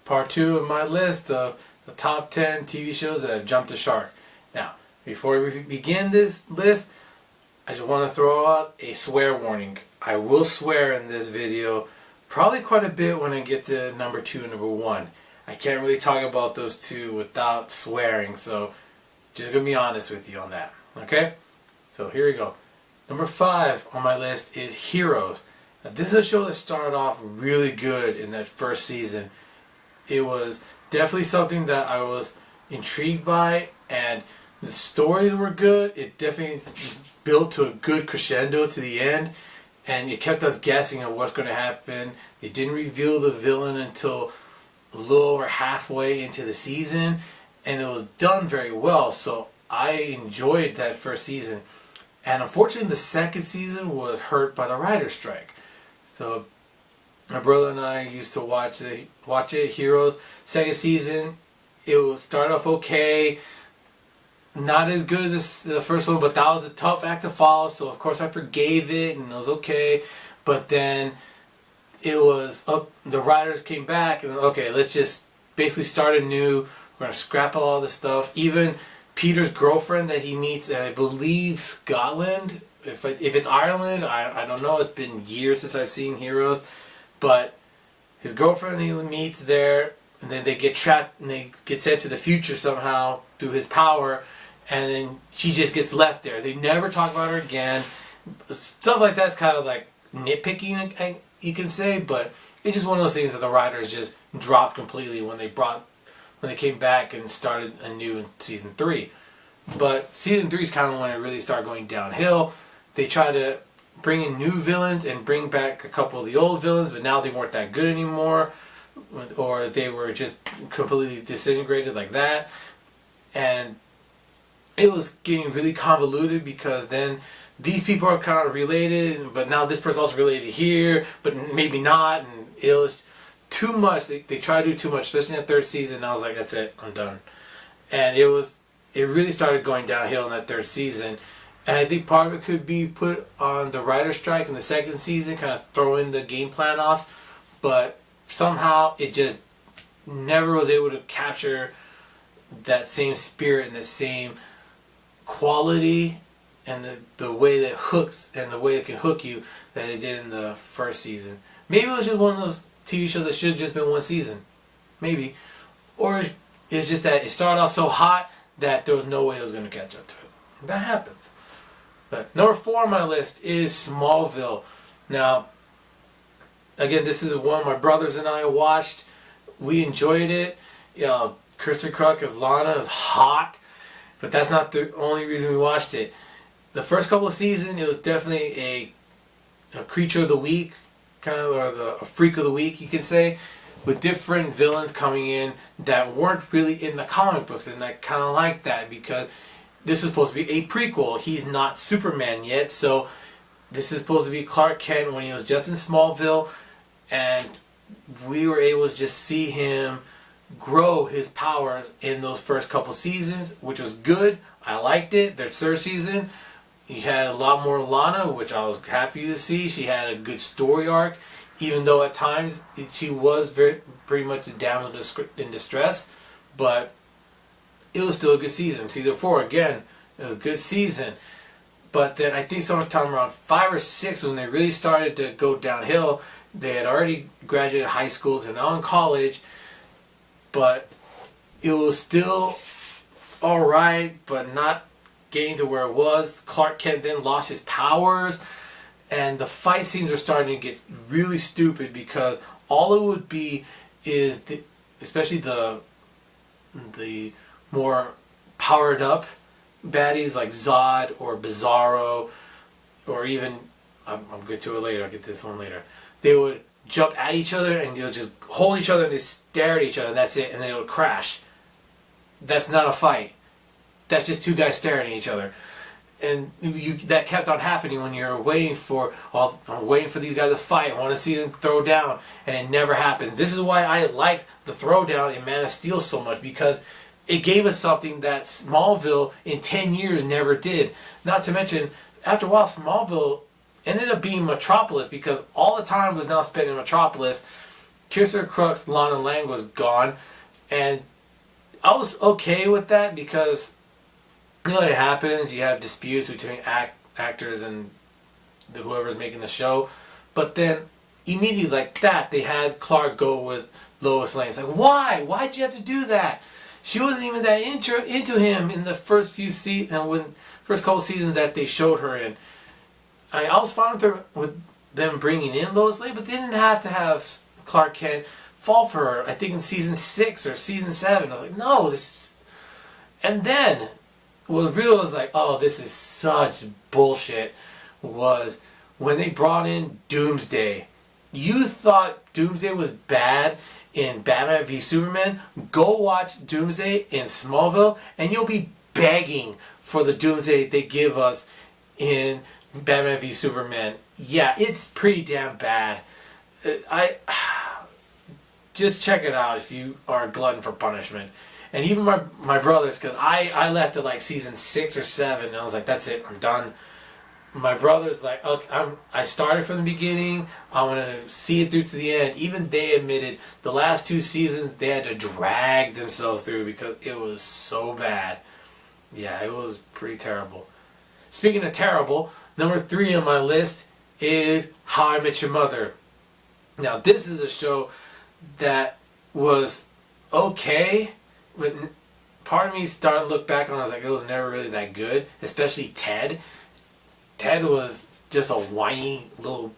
part 2 of my list of the top 10 TV shows that have jumped the shark. Now, before we begin this list, I just want to throw out a swear warning. I will swear in this video probably quite a bit when I get to number 2 and number 1. I can't really talk about those two without swearing, so just going to be honest with you on that. Okay? So here we go. Number 5 on my list is Heroes. Now, this is a show that started off really good in that first season. It was definitely something that I was intrigued by, and the stories were good. It definitely built to a good crescendo to the end, and it kept us guessing on what's going to happen. It didn't reveal the villain until a little over halfway into the season, and it was done very well, so I enjoyed that first season. And unfortunately, the second season was hurt by the writer's strike. So my brother and I used to watch it, Heroes. Second season, it started off okay. Not as good as the first one, but that was a tough act to follow, so of course I forgave it, and it was okay. But then it was, the writers came back, and okay, let's just basically start anew. We're going to scrap all this stuff. Even Peter's girlfriend that he meets at, I believe, Scotland. If it's Ireland, I don't know. It's been years since I've seen Heroes. But his girlfriend he meets there, and then they get trapped, and they get sent to the future somehow through his power, and then she just gets left there. They never talk about her again. Stuff like that's kind of like nitpicking, you can say, but it's just one of those things that the writers just dropped completely when they came back and started anew in season 3. But season 3 is kind of when it really started going downhill. They tried to bring in new villains and bring back a couple of the old villains, but now they weren't that good anymore, or they were just completely disintegrated like that. And it was getting really convoluted, because then these people are kind of related, but now this person's also related here, but maybe not, and it was too much. They tried to do too much, especially in the third season, and I was like, that's it, I'm done. And it really started going downhill in that third season. And I think part of it could be put on the writer's strike in the second season, kind of throwing the game plan off. But somehow it just never was able to capture that same spirit and the same quality and the way that hooks and the way it can hook you that it did in the first season. Maybe it was just one of those TV shows that should have just been one season. Maybe. Or it's just that it started off so hot that there was no way it was going to catch up to it. That happens. But number 4 on my list is Smallville. Now, again, this is one my brothers and I watched. We enjoyed it. You know, Kristen Kruk as Lana is hot, but that's not the only reason we watched it. The first couple of seasons, it was definitely a creature of the week, kind of, or a freak of the week, you could say, with different villains coming in that weren't really in the comic books, and I kind of like that, because this is supposed to be a prequel. He's not Superman yet, so this is supposed to be Clark Kent when he was just in Smallville, and we were able to just see him grow his powers in those first couple seasons, which was good. I liked it. Their third season, he had a lot more Lana, which I was happy to see. She had a good story arc, even though at times she was pretty much a damsel in distress, but it was still a good season. Season 4, again, it was a good season. But then I think sometime around 5 or 6 when they really started to go downhill. They had already graduated high school, so now in college. But it was still alright, but not getting to where it was. Clark Kent then lost his powers, and the fight scenes are starting to get really stupid, because all it would be is, especially the more powered up baddies like Zod or Bizarro, or even, I'm get to it later, I'll get this one later, they would jump at each other and they'll just hold each other and they stare at each other, and that's it, and they would crash. That's not a fight. That's just two guys staring at each other. And that kept on happening when you're waiting for, I'm waiting for these guys to fight. I want to see them throw down, and it never happens. This is why I like the throwdown in Man of Steel so much, because it gave us something that Smallville in 10 years never did. Not to mention, after a while, Smallville ended up being Metropolis, because all the time was now spent in Metropolis. Kisser Crux Lana Lang was gone, and I was okay with that because you know it happens. You have disputes between actors and whoever's making the show, but then immediately like that they had Clark go with Lois Lane. It's like, why? Why'd you have to do that? She wasn't even that into him in the first few first couple seasons that they showed her in. I was fine with them bringing in Lois Lane, but they didn't have to have Clark Kent fall for her. I think in season 6 or season 7, I was like, no, this is. And then, what really was like, oh, this is such bullshit, was when they brought in Doomsday. You thought Doomsday was bad in Batman v Superman? Go watch Doomsday in Smallville, and you'll be begging for the Doomsday they give us in Batman v Superman. Yeah, it's pretty damn bad. I just check it out if you are a glutton for punishment. And even my brothers, because I left at like season 6 or 7, and I was like, that's it, I'm done. My brother's like, okay, I started from the beginning, I want to see it through to the end. Even they admitted the last 2 seasons they had to drag themselves through because it was so bad. Yeah, it was pretty terrible. Speaking of terrible, number 3 on my list is How I Met Your Mother. Now, this is a show that was okay, but part of me started to look back and I was like, it was never really that good, especially Ted. Ted was just a whiny little...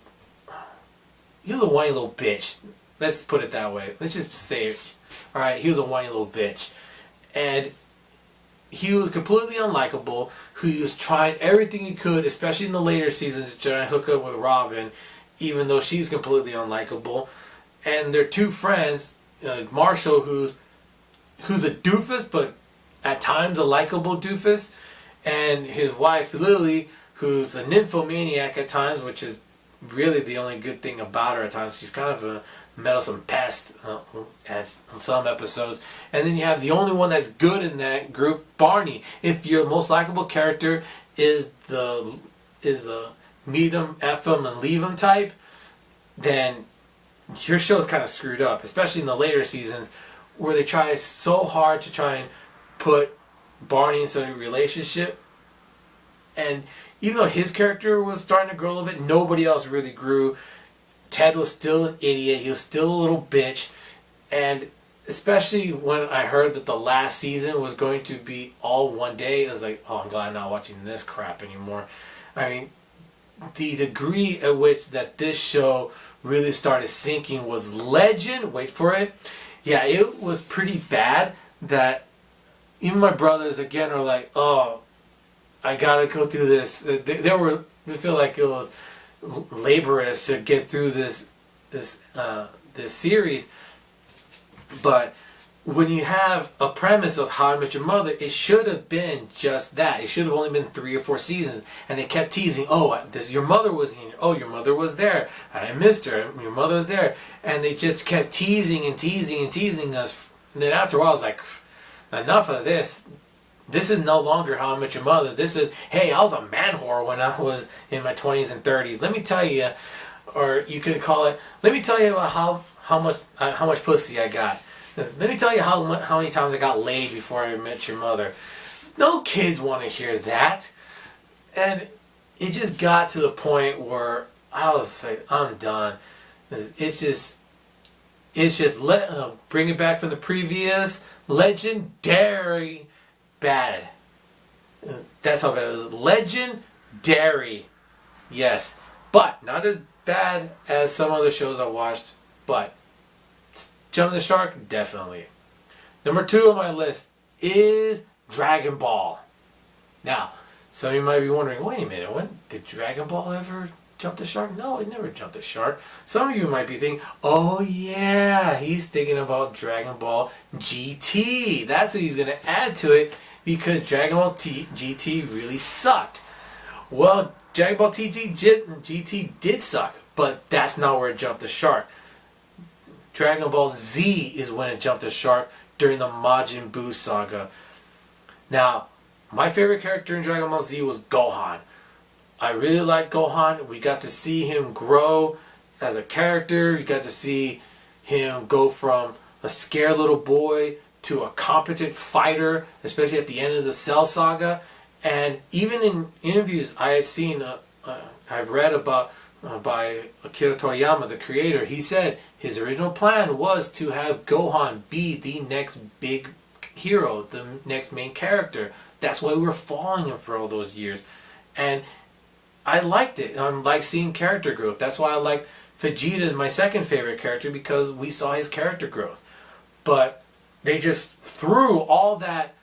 He was a whiny little bitch. Let's put it that way. Let's just say it. Alright, he was a whiny little bitch. And he was completely unlikable. He was trying everything he could, especially in the later seasons, to try and hook up with Robin, even though she's completely unlikable. And their 2 friends, Marshall, who's a doofus, but at times a likable doofus, and his wife Lily, who's a nymphomaniac at times, which is really the only good thing about her at times. She's kind of a meddlesome pest at some episodes. And then you have the only one that's good in that group, Barney. If your most likable character is the meet 'em, F 'em, and leave 'em type, then your show's kind of screwed up, especially in the later seasons where they try so hard to try and put Barney into a relationship. And even though his character was starting to grow a little bit, nobody else really grew. Ted was still an idiot. He was still a little bitch. And especially when I heard that the last season was going to be all one day, I was like, oh, I'm glad I'm not watching this crap anymore. I mean, the degree at which that this show really started sinking was Legend. Wait for it. Yeah, it was pretty bad that even my brothers, again, are like, oh, I gotta go through this. They feel like it was laborious to get through this series. But when you have a premise of How I Met Your Mother, it should have been just that. It should have only been 3 or 4 seasons. And they kept teasing, oh, your mother was here. Oh, your mother was there. And I missed her. Your mother was there. And they just kept teasing and teasing and teasing us. And then after a while, I was like, enough of this. This is no longer How I Met Your Mother. This is, hey, I was a man whore when I was in my 20s and 30s. Let me tell you, or you could call it, let me tell you about how much pussy I got. Let me tell you how many times I got laid before I met your mother. No kids want to hear that. And it just got to the point where I was like, I'm done. It's just bring it back from the previous, legendary bad. That's how bad it was. Legendary. Yes. But not as bad as some other shows I watched. But Jumping the Shark, definitely. Number 2 on my list is Dragon Ball. Now, some of you might be wondering, wait a minute, when did Dragon Ball ever jump the shark? No, it never jumped the shark. Some of you might be thinking, oh yeah, he's thinking about Dragon Ball GT. That's what he's going to add to it because Dragon Ball GT really sucked. Well, Dragon Ball GT did suck, but that's not where it jumped the shark. Dragon Ball Z is when it jumped the shark during the Majin Buu saga. Now, my favorite character in Dragon Ball Z was Gohan. I really liked Gohan. We got to see him grow as a character. You got to see him go from a scared little boy to a competent fighter, especially at the end of the Cell Saga. And even in interviews I had seen, I've read about by Akira Toriyama, the creator, he said his original plan was to have Gohan be the next big hero, the next main character. That's why we were following him for all those years. And I liked it. I like seeing character growth. That's why I like Vegeta is my second favorite character, because we saw his character growth. But they just threw all that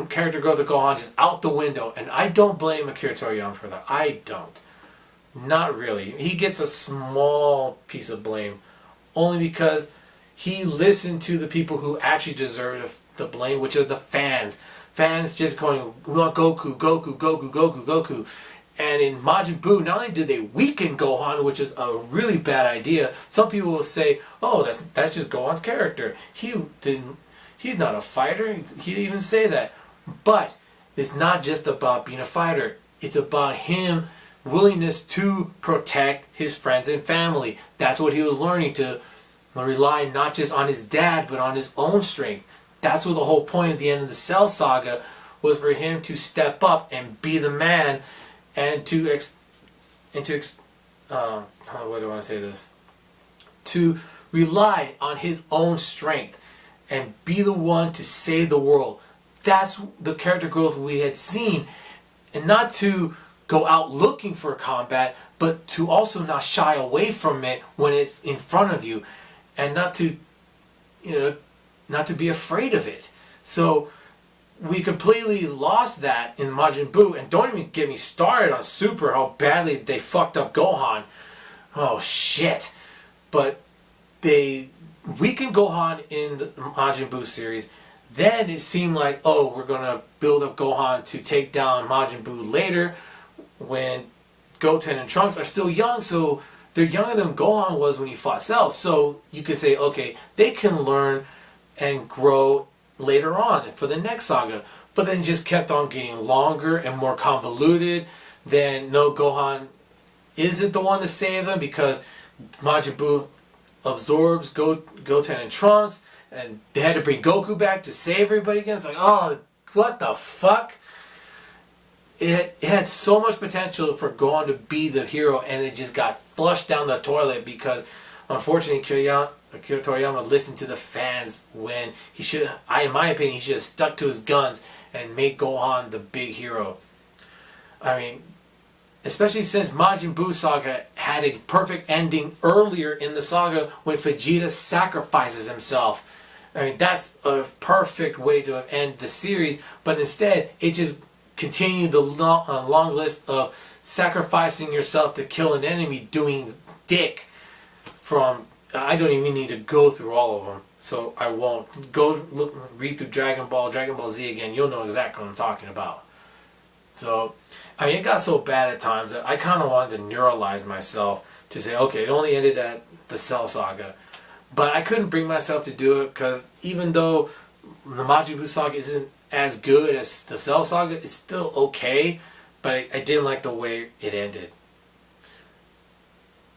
character growth of Gohan just out the window, and I don't blame Akira Toriyama for that. I don't. Not really. He gets a small piece of blame, only because he listened to the people who actually deserve the blame, which are the fans. Fans just going, we want Goku, Goku, Goku, Goku, Goku. And in Majin Buu, not only did they weaken Gohan, which is a really bad idea, some people will say, oh, that's just Gohan's character. He's not a fighter. He didn't even say that. But it's not just about being a fighter. It's about him willingness to protect his friends and family. That's what he was learning, to rely not just on his dad, but on his own strength. That's what the whole point at the end of the Cell Saga was, for him to step up and be the man, and what do I want to say this? To rely on his own strength and be the one to save the world. That's the character growth we had seen, and not to go out looking for combat, but to also not shy away from it when it's in front of you, and not to be afraid of it. So we completely lost that in Majin Buu, and don't even get me started on Super, how badly they fucked up Gohan. Oh shit. But they weakened Gohan in the Majin Buu series. Then it seemed like, oh, we're going to build up Gohan to take down Majin Buu later, when Goten and Trunks are still young, so they're younger than Gohan was when he fought Cell. So you could say, okay, they can learn and grow later on for the next saga. But then just kept on getting longer and more convoluted. Then no, Gohan isn't the one to save them, because Majin Buu absorbs Goten and Trunks, and they had to bring Goku back to save everybody again. It's like, oh, what the fuck? It had so much potential for Gohan to be the hero, and it just got flushed down the toilet because, unfortunately, Akira Toriyama listened to the fans when he should, in my opinion, he should have stuck to his guns and made Gohan the big hero. I mean, especially since Majin Buu Saga had a perfect ending earlier in the saga when Vegeta sacrifices himself. I mean, that's a perfect way to end the series, but instead, it just continued the long list of sacrificing yourself to kill an enemy, doing dick from, I don't even need to go through all of them, so I won't. Go read through Dragon Ball Z again, you'll know exactly what I'm talking about. So, I mean, it got so bad at times that I kind of wanted to neuralize myself to say, okay, it only ended at the Cell Saga. But I couldn't bring myself to do it, because even though the Majin Buu Saga isn't as good as the Cell Saga, it's still okay, but I didn't like the way it ended.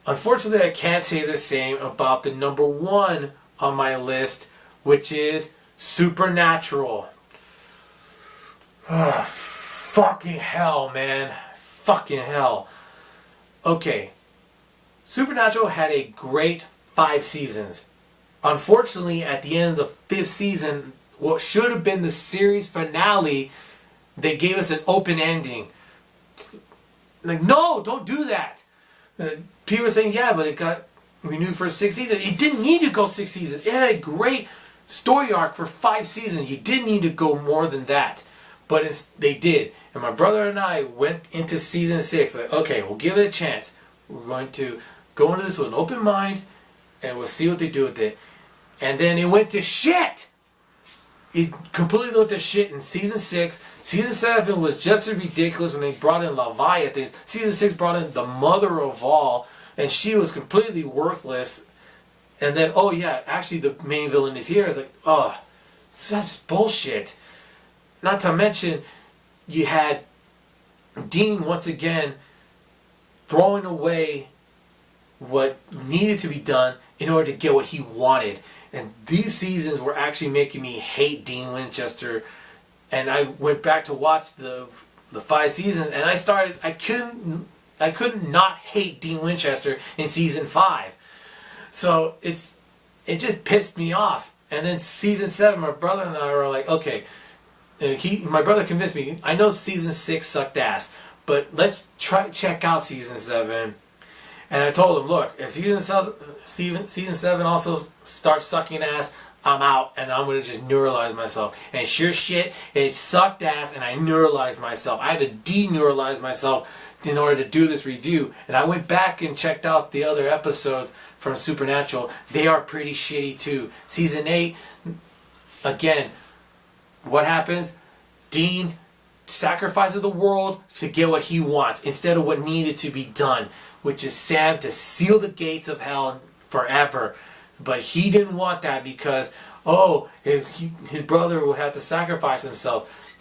Unfortunately, I can't say the same about the number one on my list, which is Supernatural. Fucking hell, man. Fucking hell. Okay. Supernatural had a great 5 seasons. Unfortunately, at the end of the 5th season, what should have been the series finale, they gave us an open ending. Like, no, don't do that. People were saying, yeah, but it got renewed for 6 seasons. It didn't need to go 6 seasons. It had a great story arc for 5 seasons. You didn't need to go more than that. But they did. And my brother and I went into season 6. Like, okay, we'll give it a chance. We're going to go into this with an open mind, and we'll see what they do with it. And then it went to shit. It completely went to shit in season 6. Season 7 was just as ridiculous when they brought in Leviathan. Season 6 brought in the mother of all, and she was completely worthless. And then, oh yeah, actually the main villain is here. It's like, oh, that's bullshit. Not to mention, you had Dean once again throwing away what needed to be done in order to get what he wanted. And these seasons were actually making me hate Dean Winchester. And I went back to watch the 5 seasons, and I couldn't not hate Dean Winchester in season 5. So it just pissed me off. And then season 7, my brother and I were like, okay, my brother convinced me, I know season 6 sucked ass, but let's check out season 7. And I told him, look, if season 7 also starts sucking ass, I'm out, and I'm going to just neuralize myself. And sure shit, it sucked ass, and I neuralized myself. I had to de-neuralize myself in order to do this review. And I went back and checked out the other episodes from Supernatural. They are pretty shitty too. Season 8, again, what happens? Dean sacrifices the world to get what he wants instead of what needed to be done, which is Sam to seal the gates of hell forever. But he didn't want that because, his brother would have to sacrifice himself.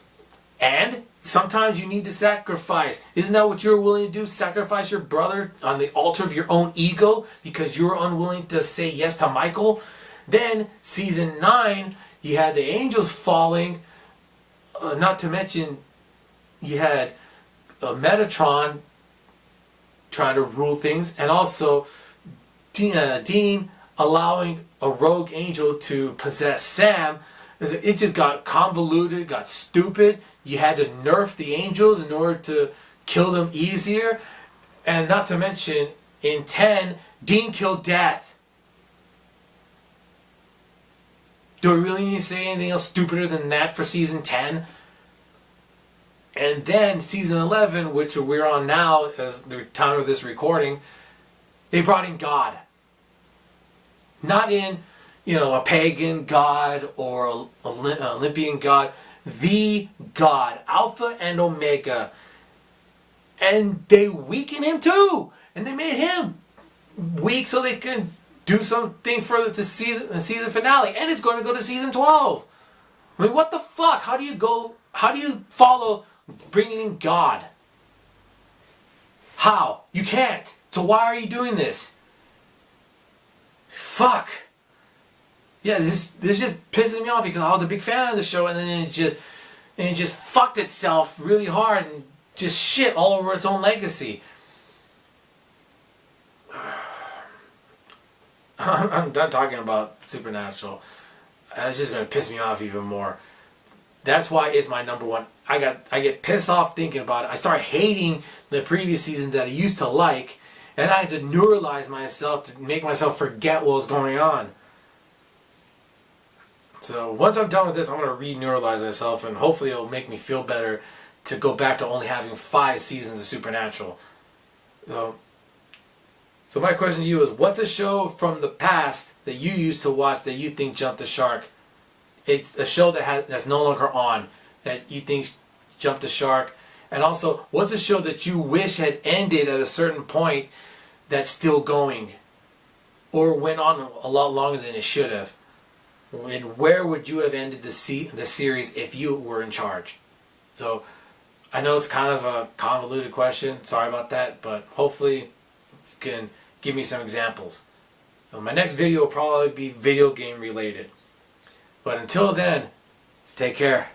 And sometimes you need to sacrifice. Isn't that what you're willing to do? Sacrifice your brother on the altar of your own ego because you're unwilling to say yes to Michael? Then, season 9, you had the angels falling. Not to mention, you had Metatron trying to rule things. And also, Dean allowing a rogue angel to possess Sam. It just got convoluted, got stupid. You had to nerf the angels in order to kill them easier. And not to mention, in 10, Dean killed Death. Do I really need to say anything else stupider than that for season 10? And then season 11, which we're on now as the time of this recording, they brought in God. Not in, a pagan god or an Olympian god. The God. Alpha and Omega. And they weakened him too. And they made him weak so they can do something for the season finale. And it's going to go to season 12. I mean, what the fuck? How do you follow bringing in God? How? You can't. So why are you doing this? Fuck. Yeah, this just pisses me off because I was a big fan of the show, and then it just fucked itself really hard and just shit all over its own legacy. I'm done talking about Supernatural. It's just gonna piss me off even more. That's why it's my number one. I get pissed off thinking about it. I started hating the previous season that I used to like, and I had to neuralize myself to make myself forget what was going on. So once I'm done with this, I'm going to re-neuralize myself, and hopefully it'll make me feel better to go back to only having 5 seasons of Supernatural. So my question to you is, what's a show from the past that you used to watch that you think jumped the shark? It's a show that's no longer on, that you think jumped the shark. And also, what's a show that you wish had ended at a certain point that's still going, or went on a lot longer than it should have? And where would you have ended the series if you were in charge? So, I know it's kind of a convoluted question. Sorry about that, but hopefully you can give me some examples. So my next video will probably be video game related. But until then, take care.